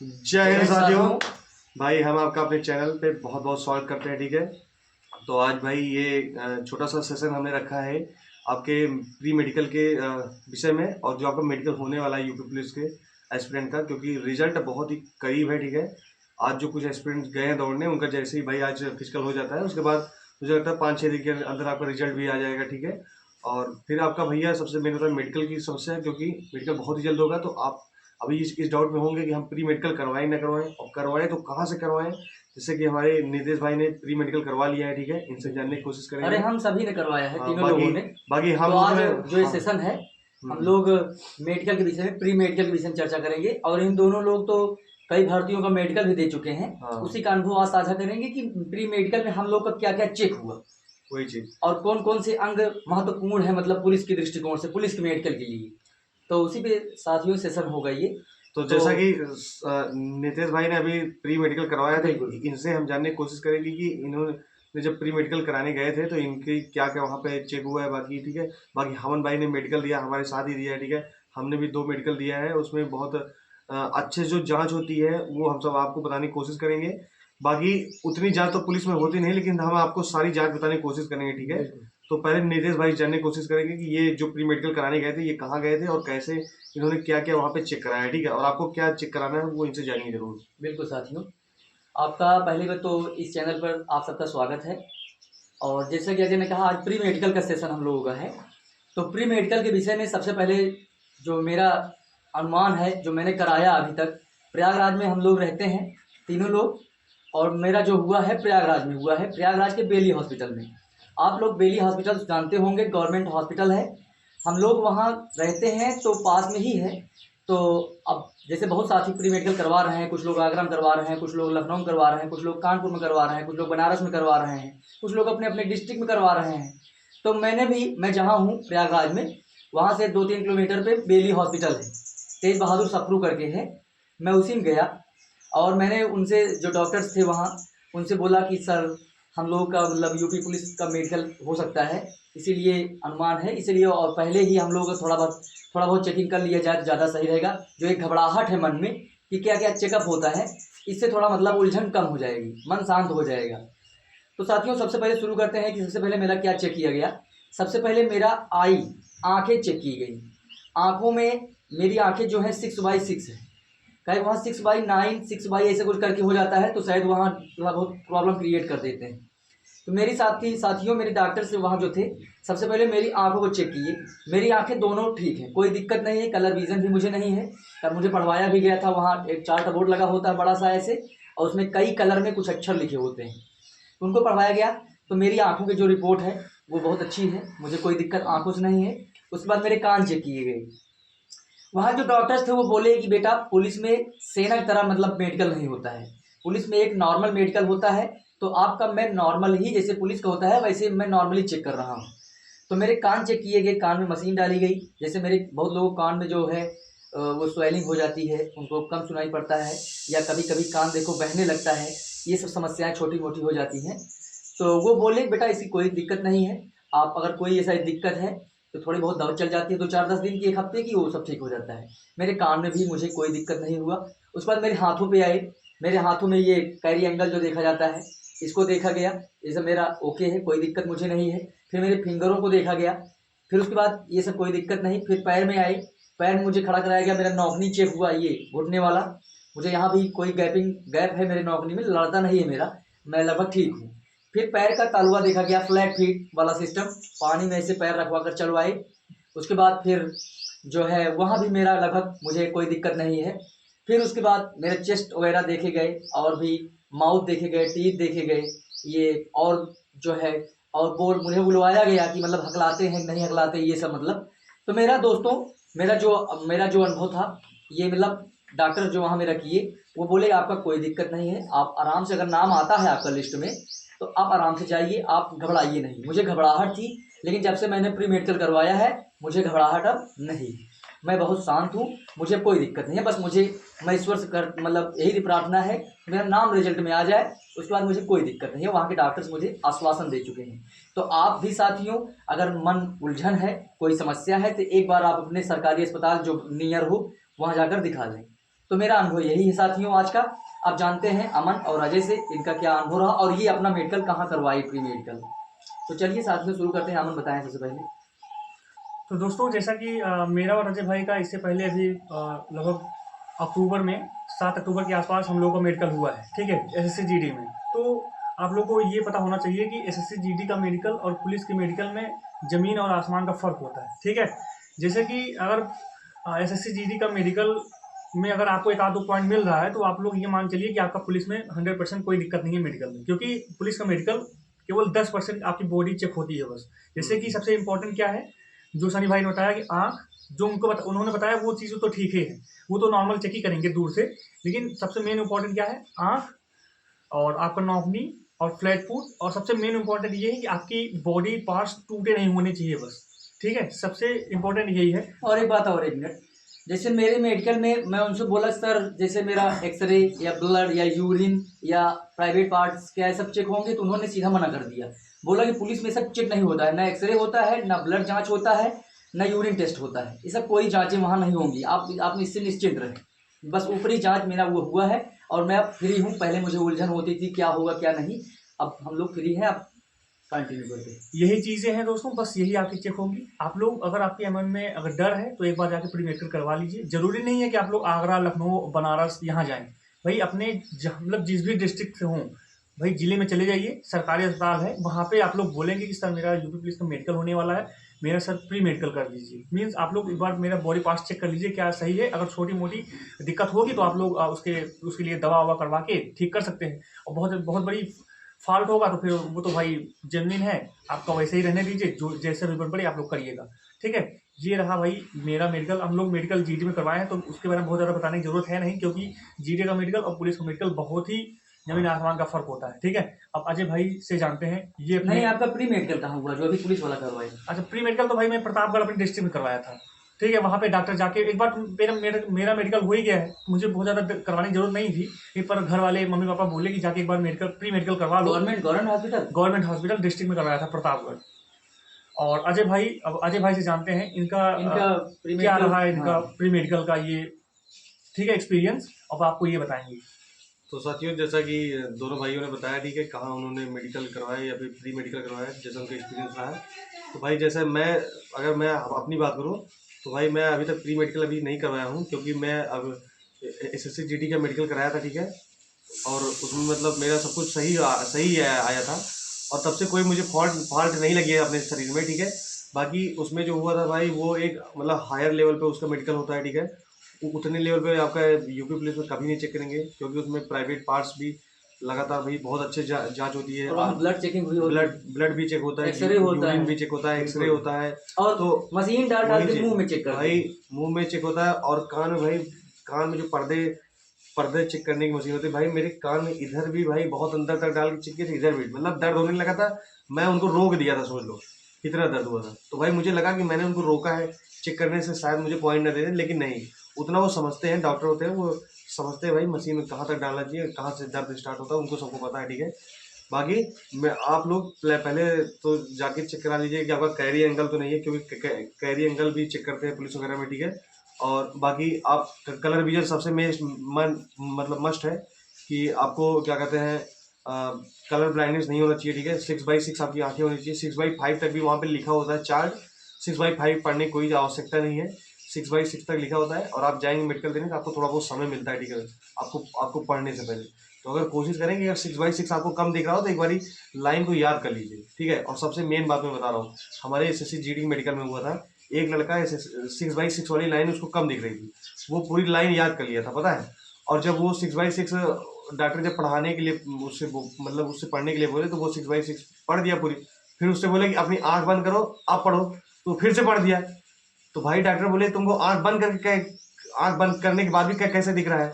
जय हिंद साथियों। भाई हम आपका अपने चैनल पे बहुत बहुत स्वागत करते हैं। ठीक है, तो आज भाई ये छोटा सा सेशन हमने रखा है आपके प्री मेडिकल के विषय में, और जो आपका मेडिकल होने वाला है यूपी पुलिस के एस्पिरेंट का, क्योंकि रिजल्ट बहुत ही करीब है। ठीक है, आज जो कुछ एस्पिरेंट गए हैं दौड़ने, उनका जैसे ही भाई आज फिजिकल हो जाता है, उसके बाद मुझे लगता है 5-6 दिन के अंदर आपका रिजल्ट भी आ जाएगा। ठीक है, और फिर आपका भैया सबसे मेन होता है मेडिकल की समस्या है, क्योंकि मेडिकल बहुत ही जल्द होगा। तो आप अभी इस डाउट में होंगे कि हम प्री मेडिकल करवाएं ना करवाएं, और करवाएं तो कहाँ से करवाएं। जैसे कि हमारे नितेश भाई ने प्री मेडिकल करवा लिया है। ठीक है, इनसे जानने की कोशिश अरे करेंगे। हम सभी ने करवाया है, तीनों बाकी लोगों ने। बाकी तो हम आज लोग जो ये सेशन है, हम लोग मेडिकल के विषय में, प्री मेडिकल के विषय में चर्चा करेंगे। और इन दोनों लोग तो कई भर्तियों का मेडिकल भी दे चुके हैं। उसी का अनुभव आज साझा करेंगे कि प्री मेडिकल में हम लोग का क्या क्या चेक हुआ, वही चीज, और कौन कौन से अंग महत्वपूर्ण है, मतलब पुलिस के दृष्टिकोण से, पुलिस के मेडिकल के लिए। तो उसी पे साथियों सेशन होगा ये। तो जैसा कि नितेश भाई ने अभी प्री मेडिकल करवाया था, बिल्कुल। इनसे हम जानने की कोशिश करेंगे कि इन्होंने जब प्री मेडिकल कराने गए थे तो इनकी क्या क्या वहाँ पे चेक हुआ है। बाकी ठीक है, बाकी हमन भाई ने मेडिकल दिया, हमारे साथ ही दिया है। ठीक है, हमने भी 2 मेडिकल दिया है, उसमें बहुत अच्छे जो जांच होती है वो हम सब आपको बताने की कोशिश करेंगे। बाकी उतनी जांच तो पुलिस में होती नहीं, लेकिन हम आपको सारी जांच बताने की कोशिश करेंगे। ठीक है, तो पहले नितेश भाई जानने की कोशिश करेंगे कि ये जो प्री मेडिकल कराने गए थे ये कहाँ गए थे और कैसे इन्होंने क्या क्या वहाँ पे चेक कराया है। ठीक है, और आपको क्या चेक कराना है वो इनसे जानिए जरूर। बिल्कुल साथियों, आपका पहली बार तो इस चैनल पर आप सबका स्वागत है। और जैसा कि अजय ने कहा, आज प्री मेडिकल का सेशन हम लोगों का है। तो प्री मेडिकल के विषय में सबसे पहले जो मेरा अनुमान है, जो मैंने कराया अभी तक, प्रयागराज में हम लोग रहते हैं तीनों लोग। और मेरा जो हुआ है प्रयागराज में हुआ है, प्रयागराज के बेली हॉस्पिटल में। आप लोग बेली हॉस्पिटल जानते होंगे, गवर्नमेंट हॉस्पिटल है। हम लोग वहाँ रहते हैं तो पास में ही है। तो अब जैसे बहुत साथी प्री मेडिकल करवा रहे हैं, कुछ लोग आगरा में करवा रहे हैं, कुछ लोग लखनऊ में करवा रहे हैं, कुछ लोग कानपुर में करवा रहे हैं, कुछ लोग बनारस में करवा रहे हैं, कुछ लोग अपने अपने डिस्ट्रिक्ट में करवा रहे हैं। तो मैं जहाँ हूँ प्रयागराज में, वहाँ से 2-3 किलोमीटर पे बेली हॉस्पिटल है, तेज बहादुर सप्रू करके है। मैं उसी में गया और मैंने उनसे, जो डॉक्टर्स थे वहाँ, उनसे बोला कि सर, हम लोग का मतलब यूपी पुलिस का मेडिकल हो सकता है, इसीलिए अनुमान है, इसीलिए और पहले ही हम लोग थोड़ा बहुत चेकिंग कर लिया जाए तो ज़्यादा सही रहेगा। जो एक घबराहट है मन में कि क्या क्या चेकअप होता है, इससे थोड़ा मतलब उलझन कम हो जाएगी, मन शांत हो जाएगा। तो साथियों, सबसे पहले शुरू करते हैं कि सबसे पहले मेरा क्या चेक किया गया। सबसे पहले मेरा आंखें चेक की गई। आंखों में मेरी आंखें जो है 6/6 है। कहीं वहाँ 6/9, 6 ऐसे कुछ करके हो जाता है, तो शायद वहाँ थोड़ा बहुत प्रॉब्लम क्रिएट कर देते हैं। तो मेरी साथियों, मेरे डॉक्टर से वहाँ जो थे, सबसे पहले मेरी आंखों को चेक किए। मेरी आंखें दोनों ठीक हैं, कोई दिक्कत नहीं है, कलर विजन भी मुझे नहीं है। तब मुझे पढ़वाया भी गया था, वहाँ एक चार्ट बोर्ड लगा होता है बड़ा सा ऐसे, और उसमें कई कलर में कुछ अक्षर लिखे होते हैं, उनको पढ़वाया गया। तो मेरी आंखों की जो रिपोर्ट है वो बहुत अच्छी है, मुझे कोई दिक्कत आंखों से नहीं है। उसके बाद मेरे कान चेक किए गए। वहाँ जो डॉक्टर्स थे वो बोले कि बेटा, पुलिस में सेना की तरह मतलब मेडिकल नहीं होता है, पुलिस में एक नॉर्मल मेडिकल होता है। तो आपका मैं नॉर्मल ही, जैसे पुलिस का होता है वैसे मैं नॉर्मली चेक कर रहा हूँ। तो मेरे कान चेक किए गए, कान में मशीन डाली गई। जैसे मेरे बहुत लोगों कान में जो है वो स्वेलिंग हो जाती है, उनको कम सुनाई पड़ता है, या कभी कभी कान देखो बहने लगता है, ये सब समस्याएं छोटी मोटी हो जाती हैं। तो वो बोले बेटा, इसकी कोई दिक्कत नहीं है, आप अगर कोई ऐसा दिक्कत है तो थोड़ी बहुत दवा चल जाती है, 2-4-10 दिन की, 1 हफ्ते की, वो सब ठीक हो जाता है। मेरे कान में भी मुझे कोई दिक्कत नहीं हुआ। उसके बाद मेरे हाथों पे आए। मेरे हाथों में ये कैरी एंगल जो देखा जाता है, इसको देखा गया, ये सब मेरा ओके है, कोई दिक्कत मुझे नहीं है। फिर मेरे फिंगरों को देखा गया। फिर उसके बाद ये सब कोई दिक्कत नहीं। फिर पैर में आए, पैर में मुझे खड़ा कराया गया, मेरा नौकनी चेक हुआ, ये घुटने वाला। मुझे यहाँ भी कोई गैप है मेरे नौकनी में, लड़ता नहीं है मेरा, मैं लगभग ठीक हूँ। फिर पैर का तालुआ देखा गया, फ्लैट फीट वाला सिस्टम, पानी में ऐसे पैर रखवा कर चलवाए। उसके बाद फिर जो है वहाँ भी मेरा लगभग मुझे कोई दिक्कत नहीं है। फिर उसके बाद मेरे चेस्ट वगैरह देखे गए, और भी माउथ देखे गए, टीथ देखे गए, ये और जो है, और बोर्ड मुझे बुलवाया गया कि मतलब हकलाते हैं नहीं हकलाते, ये सब मतलब। तो मेरा दोस्तों, मेरा जो अनुभव था, ये मतलब डॉक्टर जो वहाँ मेरा किए, वो बोले आपका कोई दिक्कत नहीं है, आप आराम से, अगर नाम आता है आपका लिस्ट में तो आप आराम से जाइए, आप घबराइए नहीं। मुझे घबराहट थी, लेकिन जब से मैंने प्री मेडिकल करवाया है, मुझे घबराहट अब नहीं, मैं बहुत शांत हूँ, मुझे कोई दिक्कत नहीं है। बस मैं ईश्वर से मतलब यही प्रार्थना है कि मेरा नाम रिजल्ट में आ जाए, उसके बाद मुझे कोई दिक्कत नहीं है। वहाँ के डॉक्टर्स मुझे आश्वासन दे चुके हैं। तो आप भी साथियों, अगर मन उलझन है, कोई समस्या है, तो एक बार आप अपने सरकारी अस्पताल जो नियर हो वहाँ जाकर दिखा लें। तो मेरा अनुभव यही है साथियों आज का। आप जानते हैं अमन और अजय से इनका क्या अनुभव रहा और ये अपना मेडिकल कहाँ करवाई प्री मेडिकल। तो चलिए साथ में शुरू करते हैं। अमन बताएं सबसे पहले। तो दोस्तों जैसा कि मेरा और अजय भाई का इससे पहले अभी लगभग अक्टूबर में 7 अक्टूबर के आसपास हम लोगों का मेडिकल हुआ है, ठीक है, एसएससी जीडी में। तो आप लोग को ये पता होना चाहिए कि एसएससी जीडी का मेडिकल और पुलिस के मेडिकल में ज़मीन और आसमान का फ़र्क होता है, ठीक है। जैसे कि अगर एसएससी जीडी का मेडिकल में अगर आपको एक आध दो पॉइंट मिल रहा है तो आप लोग ये मान चलिए कि आपका पुलिस में 100% कोई दिक्कत नहीं है मेडिकल में, क्योंकि पुलिस का मेडिकल केवल 10% आपकी बॉडी चेक होती है बस। जैसे कि सबसे इम्पोर्टेंट क्या है, जो सनी भाई ने बताया कि आँख, जो उन्होंने बताया वो चीज़ तो ठीक ही है, वो तो नॉर्मल चेक ही करेंगे दूर से, लेकिन सबसे मेन इम्पोर्टेंट क्या है, आँख और आपका नौकनी और फ्लैट फुट, और सबसे मेन इम्पोर्टेंट ये है कि आपकी बॉडी पार्ट्स टूटे नहीं होने चाहिए बस, ठीक है, सबसे इम्पोर्टेंट यही है। और एक बात और, एक मिनट, जैसे मेरे मेडिकल में मैं उनसे बोला सर जैसे मेरा एक्सरे या ब्लड या यूरिन या प्राइवेट पार्ट्स क्या है सब चेक होंगे, तो उन्होंने सीधा मना कर दिया। बोला कि पुलिस में सब चेक नहीं होता है, ना एक्सरे होता है, ना ब्लड जांच होता है, ना यूरिन टेस्ट होता है, ये सब कोई जांचें वहाँ नहीं होंगी। आप इससे निश्चिंत रहें। बस ऊपरी जांच मेरा वो हुआ है और मैं अब फ्री हूँ। पहले मुझे उलझन होती थी क्या होगा क्या नहीं, अब हम लोग फ्री हैं। अब कंटिन्यू करते हैं। यही चीज़ें हैं दोस्तों, बस यही आपकी चेक होगी। आप लोग अगर आपके मन में अगर डर है तो एक बार जाके प्री मेडिकल करवा लीजिए। जरूरी नहीं है कि आप लोग आगरा, लखनऊ, बनारस यहाँ जाएं, भाई अपने मतलब जिस भी डिस्ट्रिक्ट से हों, भाई जिले में चले जाइए, सरकारी अस्पताल है, वहाँ पे आप लोग बोलेंगे कि सर मेरा यूपी पुलिस का मेडिकल होने वाला है, मेरा सर प्री मेडिकल कर दीजिए। मीन्स आप लोग एक बार मेरा बॉडी पार्ट्स चेक कर लीजिए क्या सही है। अगर छोटी मोटी दिक्कत होगी तो आप लोग उसके लिए दवा ववा करवा के ठीक कर सकते हैं, और बहुत बहुत बड़ी फॉल्ट होगा तो फिर वो तो भाई जेन्युइन है, आपका वैसे ही रहने दीजिए, जो जैसे रिपोर्ट पड़ी आप लोग करिएगा, ठीक है। ये रहा भाई मेरा मेडिकल। हम लोग मेडिकल जीडी में करवाए हैं तो उसके बारे में बहुत ज़्यादा बताने की जरूरत है नहीं, क्योंकि जीडी का मेडिकल और पुलिस का मेडिकल बहुत ही जमीन आसमान का फर्क होता है, ठीक है। अब अजय भाई से जानते हैं ये अपने। नहीं, आपका प्री मेडिकल कहाँ हुआ जो अभी पुलिस वाला करवाए? अच्छा, प्री मेडिकल तो भाई मैं प्रतापगढ़ अपने डिस्ट्रिक्ट में करवाया था, ठीक है। वहाँ पे डॉक्टर जाके एक बार मेरा मेडिकल हो ही गया है, मुझे बहुत ज़्यादा करवाने की जरूरत नहीं थी, एक पर घर वाले मम्मी पापा बोले कि जाके एक बार मेडिकल प्री मेडिकल करवा लो। गवर्नमेंट हॉस्पिटल डिस्ट्रिक्ट में करवाया था प्रतापगढ़। और अजय भाई, अब अजय भाई से जानते हैं इनका क्या रहा है इनका प्री मेडिकल का ये, ठीक है, एक्सपीरियंस, अब आपको ये बताएंगे। तो साथियों जैसा कि दोनों भाइयों ने बताया, ठीक है, कहाँ उन्होंने मेडिकल करवाया या फिर प्री मेडिकल करवाया, जैसा उनका एक्सपीरियंस रहा है। तो भाई जैसे अगर मैं अपनी बात करूँ तो भाई मैं अभी तक प्री मेडिकल अभी नहीं करवाया हूँ, क्योंकि मैं अब एसएससी जीडी का मेडिकल कराया था, ठीक है, और उसमें मतलब मेरा सब कुछ सही आया था, और तब से कोई मुझे फॉल्ट नहीं लगी है अपने शरीर में, ठीक है। बाकी उसमें जो हुआ था भाई वो एक मतलब हायर लेवल पे उसका मेडिकल होता है, ठीक है। उतने लेवल पे आपका यूपी पुलिस में कभी नहीं चेक करेंगे, क्योंकि उसमें प्राइवेट पार्ट्स भी लगातार भाई बहुत अच्छे जांच होती है, और ब्लड चेकिंग हुई, ब्लड भी चेक होता है, एक्सरे होता है, यूरिन भी चेक होता है, एक्सरे होता है, और तो मशीन डाल के मुंह में चेक करते हैं भाई, मुंह में चेक होता है। और कान में भाई, कान में जो पर्दे चेक करने की मशीन होती है भाई, मेरे कान में इधर भी भाई बहुत अंदर तक डाल के चेक किए थे, इधर भी मतलब दर्द होने लगा था, मैं उनको रोक दिया था, समझ लो कितना दर्द हुआ था। तो भाई मुझे लगा कि मैंने उनको रोका है चेक करने से, शायद मुझे पॉइंट न दे दें, लेकिन नहीं, उतना वो समझते हैं, डॉक्टर होते हैं, वो समझते हैं भाई मशीन में कहाँ तक डालना चाहिए, कहाँ से दर्द स्टार्ट होता है, उनको सबको पता है, ठीक है। बाकी मैं आप लोग पहले तो जाके चेक करा लीजिए कि आपका कैरी एंगल तो नहीं है, क्योंकि कैरी एंगल भी चेक करते हैं पुलिस वगैरह में, ठीक है। और बाकी आप कलर विजन सबसे मतलब मस्ट है कि आपको क्या कहते हैं, कलर ब्लाइंडनेस नहीं होना चाहिए, ठीक है। 6/6 आपकी आंखें होनी चाहिए, 6/5 तक भी वहाँ पे लिखा होता है चार्ट, 6/5 पढ़ने की कोई आवश्यकता नहीं है, 6/6 तक लिखा होता है। और आप जाएंगे मेडिकल देने तो आपको थोड़ा बहुत समय मिलता है, ठीक है, आपको पढ़ने से पहले। तो अगर कोशिश करेंगे अगर 6/6 आपको कम दिख रहा हो तो एक बारी लाइन को याद कर लीजिए, ठीक है। और सबसे मेन बात मैं बता रहा हूँ, हमारे एसएससी जीडी मेडिकल में हुआ था, एक लड़का 6/6 वाली लाइन उसको कम दिख रही थी, वो पूरी लाइन याद कर लिया था, पता है। और जब वो 6/6 डॉक्टर जब पढ़ाने के लिए उससे पढ़ने के लिए बोले तो वो 6/6 पढ़ दिया पूरी। फिर उससे बोले कि अपनी आंख बंद करो आप पढ़ो, तो फिर से पढ़ दिया। तो भाई डॉक्टर बोले तुमको आंख बंद करने के बाद भी कैसे दिख रहा है,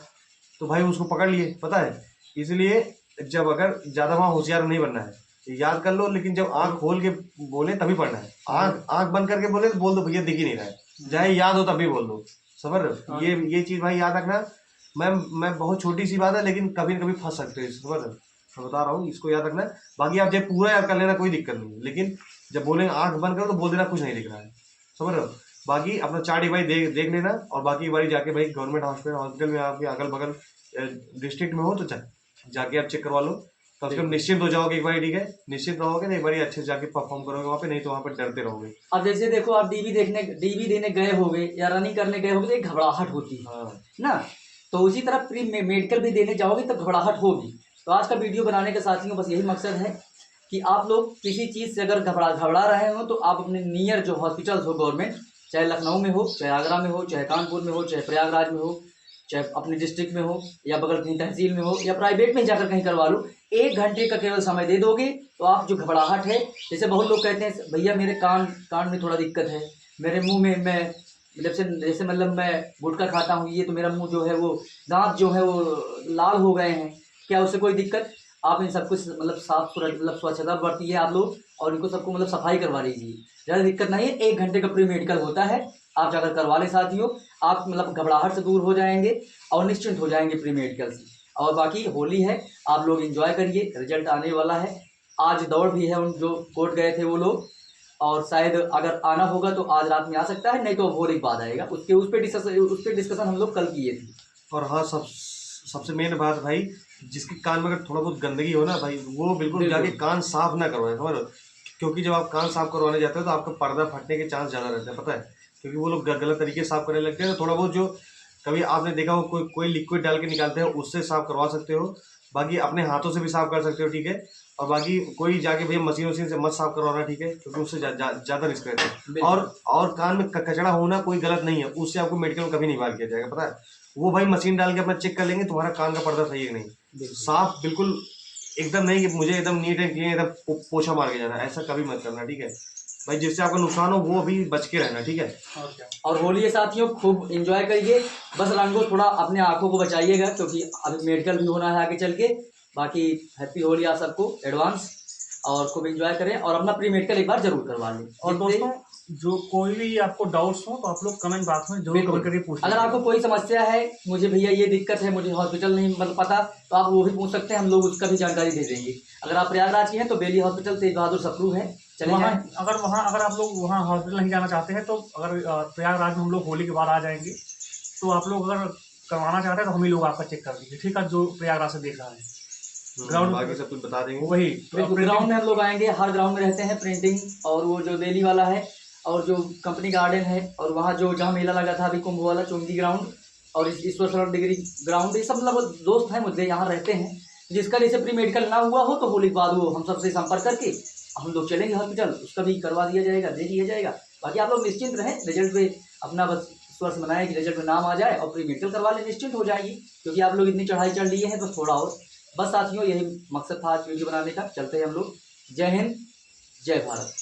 तो भाई उसको पकड़ लिए, पता है। इसलिए जब अगर ज़्यादा वहाँ होशियार नहीं बनना है, याद कर लो, लेकिन जब आंख खोल के बोले तभी पढ़ना है। आंख बंद करके बोले तो बोल दो भैया दिख ही नहीं रहा है, चाहे याद हो तभी बोल दो, समझ रहे हो। ये चीज़ भाई याद रखना। मैं बहुत छोटी सी बात है, लेकिन कभी न कभी फंस सकते हो, समझ रहे हो, मैं बता रहा हूँ, इसको याद रखना। बाकी आप जब पूरा याद कर लेना कोई दिक्कत नहीं है, लेकिन जब बोले आंख बंद करो तो बोल देना कुछ नहीं दिख रहा है, समझ रहे हो। बाकी अपना चार्ट एक बारी देख लेना, और बाकी बारी जाके भाई गवर्नमेंट हॉस्पिटल में आपके अगल बगल डिस्ट्रिक्ट में हो तो जाके आप चेक करवा लो, तो फिर निश्चिंत हो जाओगे एक बार, ठीक है। निश्चिंत रहोगे ना, एक बार अच्छे से जाके परफॉर्म करोगे वहाँ पे, नहीं तो वहाँ पे डरते रहोगे। अब जैसे देखो आप डीवी देने गए होगे या रनिंग करने गए होगे तो एक घबराहट होती है हाँ ना, तो उसी तरह प्री मेडिकल भी देने जाओगे तो घबराहट होगी। तो आज का वीडियो बनाने का साथियों बस यही मकसद है कि आप लोग किसी चीज़ से अगर घबरा रहे हो तो आप अपने नियर जो हॉस्पिटल्स हो गवर्नमेंट, चाहे लखनऊ में हो, चाहे आगरा में हो, चाहे कानपुर में हो, चाहे प्रयागराज में हो, चाहे अपने डिस्ट्रिक्ट में हो, या बगल कहीं तहसील में हो, या प्राइवेट में जाकर कहीं करवा लो, 1 घंटे का केवल समय दे दोगे तो आप जो घबराहट है, जैसे बहुत लोग कहते हैं भैया मेरे कान में थोड़ा दिक्कत है, मेरे मुंह में मैं जैसे मतलब मैं गुटखा खाता हूँ, ये तो मेरा मुंह जो है वो दांत जो है वो लाल हो गए हैं, क्या उससे कोई दिक्कत? आप इन सब कुछ मतलब साफ मतलब स्वच्छता बरतिए आप लोग, और इनको सबको मतलब सफाई करवा लीजिए, ज़्यादा दिक्कत नहीं है। 1 घंटे का प्री मेडिकल होता है, आप जाकर करवा लें साथियों, आप मतलब घबराहट से दूर हो जाएंगे और निश्चिंत हो जाएंगे प्री मेडिकल से। और बाकी होली है, आप लोग एंजॉय करिए, रिजल्ट आने वाला है। आज दौड़ भी है, उन जो कोर्ट गए थे वो लोग, और शायद अगर आना होगा तो आज रात में आ सकता है, नहीं तो होली के बाद आएगा। उस पर डिस्कशन हम लोग कल किए थे। और हाँ, सबसे मेन बात भाई, जिसके कान में अगर थोड़ा बहुत गंदगी हो ना भाई, वो बिल्कुल जाके कान साफ ना करवाएं, समझ लो। क्योंकि जब आप कान साफ करवाने जाते हो तो आपका पर्दा फटने के चांस ज़्यादा रहते हैं, पता है। क्योंकि वो लोग गलत तरीके से साफ करने लगते हैं, तो थोड़ा बहुत जो कभी आपने देखा हो कोई लिक्विड डाल के निकालते हैं, उससे साफ करवा सकते हो। बाकी अपने हाथों से भी साफ कर सकते हो, ठीक है। और बाकी कोई जाके भैया मशीन से मत साफ करवाना, ठीक है, क्योंकि उससे ज़्यादा रिस्क रहता है। और कान में कचरा होना कोई गलत नहीं है, उससे आपको मेडिकल में कभी नहीं बाहर किया जाएगा, पता है। वो भाई मशीन डाल के अपना चेक कर लेंगे तुम्हारा कान का पर्दा सही है नहीं, साफ बिल्कुल एकदम नहीं कि मुझे एकदम नीट एंड क्लीन एकदम पोछा मार के जाना, ऐसा कभी मत करना, ठीक है भाई। जिससे आपका नुकसान हो वो भी बच के रहना, ठीक है। और होली है साथियों, खूब एंजॉय करिए, बस रंगो थोड़ा अपने आंखों को बचाइएगा, क्योंकि अभी मेडिकल भी होना है आगे चल के। बाकी हैप्पी होली आप सबको एडवांस, और खूब एंजॉय करें और अपना प्री मेडिकल एक बार जरूर करवा लें। और दोस्तों जो कोई भी आपको डाउट्स हो तो आप लोग कमेंट बॉक्स में जरूर कमेंट करके पूछ। अगर आपको कोई समस्या है, मुझे भैया ये दिक्कत है, मुझे हॉस्पिटल नहीं मतलब पता, तो आप वो भी पूछ सकते हैं, हम लोग उसका भी जानकारी दे देंगे। अगर आप प्रयागराज के हैं तो बेली हॉस्पिटल तेज बहादुर सप्रू है, चले वहाँ अगर आप लोग वहाँ हॉस्पिटल नहीं जाना चाहते हैं तो अगर प्रयागराज में हम लोग होली के बाद आ जाएंगे, तो आप लोग अगर करवाना चाहते हैं तो हम ही लोग आपका चेक कर दीजिए, ठीक है। जो प्रयागराज से देख रहा है ग्राउंड बाकी सब कुछ बता देंगे, वही ग्राउंड में हम लोग आएंगे, हर ग्राउंड में रहते हैं प्रिंटिंग, और वो जो बेली वाला है, और जो कंपनी गार्डन है, और वहाँ जो जहाँ मेला लगा था अभी कुंभ वाला, चुंगी ग्राउंड, और ईश्वर सरोवर डिग्री ग्राउंड, ये सब मतलब दोस्त हैं मुझे यहाँ रहते हैं। जिसका जैसे प्री मेडिकल ना हुआ हो तो होली के बाद वो हम सबसे संपर्क करके हम लोग चलेंगे हॉस्पिटल, उसका भी करवा दिया जाएगा, दे दिया जाएगा। बाकी आप लोग निश्चिंत रहें, रिजल्ट पे अपना बस ईश्वर से मनाएं कि रिजल्ट में नाम आ जाए और प्री मेडिकल करवा लें, निश्चिंत हो जाएगी। क्योंकि आप लोग इतनी चढ़ाई चढ़ लिए हैं, बस थोड़ा और, बस साथियों यही मकसद था आज वीडियो बनाने का। चलते हैं हम लोग। जय हिंद, जय भारत।